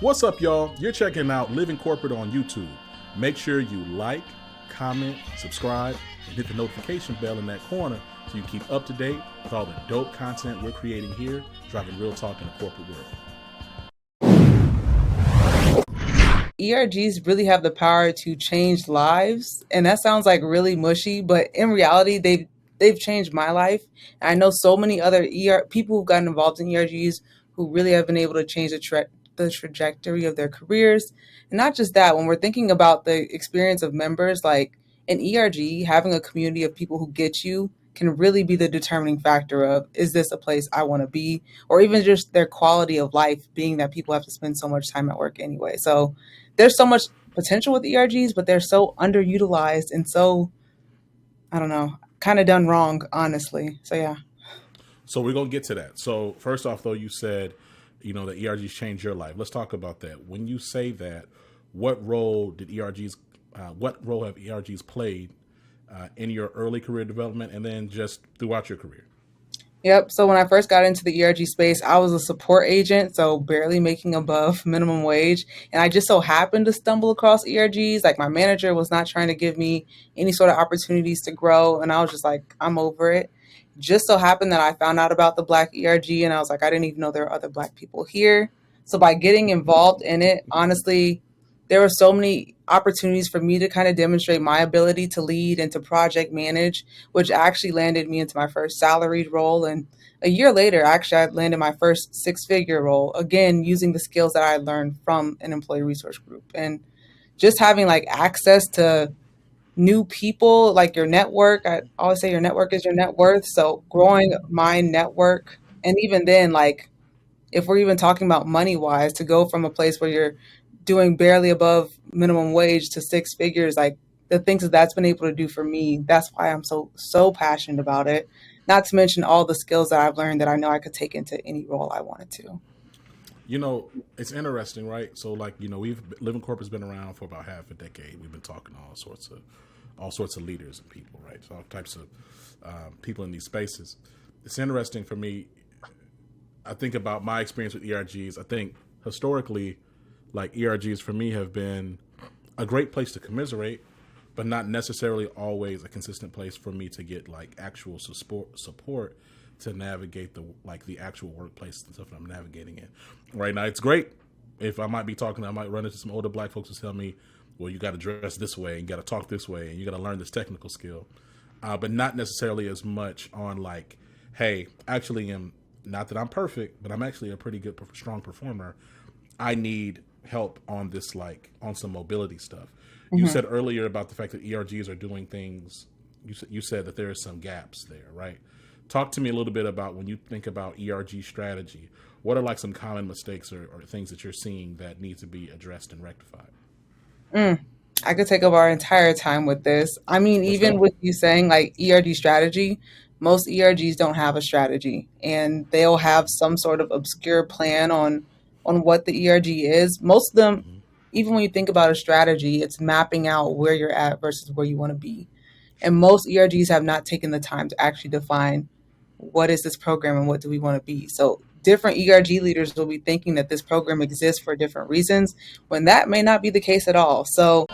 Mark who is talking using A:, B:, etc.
A: What's up, y'all? You're checking out Living Corporate on YouTube. Make sure you like, comment, subscribe, and hit the notification bell in that corner so you keep up to date with all the dope content we're creating here, driving real talk in the corporate world.
B: ERGs really have the power to change lives, and that sounds like really mushy, but in reality, they've changed my life. And I know so many other people who've gotten involved in ERGs who really have been able to change the trajectory of their careers. And not just that, when we're thinking about the experience of members, like an ERG, having a community of people who get you can really be the determining factor of, is this a place I want to be? Or even just their quality of life, being that people have to spend so much time at work anyway. So there's so much potential with ERGs, but they're so underutilized and so, I don't know, kind of done wrong, honestly. So yeah.
A: So we're going to get to that. So first off, though, you said, that ERGs changed your life. Let's talk about that. When you say that, what role have ERGs played in your early career development and then just throughout your career?
B: Yep. So when I first got into the ERG space, I was a support agent, so barely making above minimum wage. And I just so happened to stumble across ERGs. Like, my manager was not trying to give me any sort of opportunities to grow. And I was just like, I'm over it. Just so happened that I found out about the Black ERG, and I was like, I didn't even know there were other Black people here. So by getting involved in it, honestly, there were so many opportunities for me to kind of demonstrate my ability to lead and to project manage, which actually landed me into my first salaried role. And a year later, actually, I landed my first six-figure role, again, using the skills that I learned from an employee resource group. And just having like access to new people, like your network. I always say your network is your net worth. So growing my network, and even then, like, if we're even talking about money wise, to go from a place where you're doing barely above minimum wage to six figures, like the things that that's been able to do for me, that's why I'm so passionate about it. Not to mention all the skills that I've learned that I know I could take into any role I wanted to.
A: It's interesting, right? So, like, we've Living Corporate's been around for about half a decade. We've been talking to all sorts of leaders and people, right? So all types of people in these spaces. It's interesting for me. I think about my experience with ERGs. I think historically, like, ERGs for me have been a great place to commiserate, but not necessarily always a consistent place for me to get like actual support to navigate the actual workplace and stuff that I'm navigating in. Right now, it's great. If I might be talking, I might run into some older Black folks who tell me, well, you got to dress this way, and you got to talk this way, and you got to learn this technical skill, but not necessarily as much on like, hey, actually, not that I'm perfect, but I'm actually a pretty good, strong performer. I need help on this, like on some mobility stuff. You said earlier about the fact that ERGs are doing things. You said that there are some gaps there, right? Talk to me a little bit about when you think about ERG strategy. What are like some common mistakes or things that you're seeing that need to be addressed and rectified?
B: I could take up our entire time with this. I mean,
A: Let's
B: even
A: go.
B: with you saying like ERG strategy, most ERGs don't have a strategy, and they'll have some sort of obscure plan on what the ERG is. Most of them,
A: Hmm.
B: even when you think about a strategy, it's mapping out where you're at versus where you want to be. And most ERGs have not taken the time to actually define what is this program and what do we want to be. So different ERG leaders will be thinking that this program exists for different reasons when that may not be the case at all. So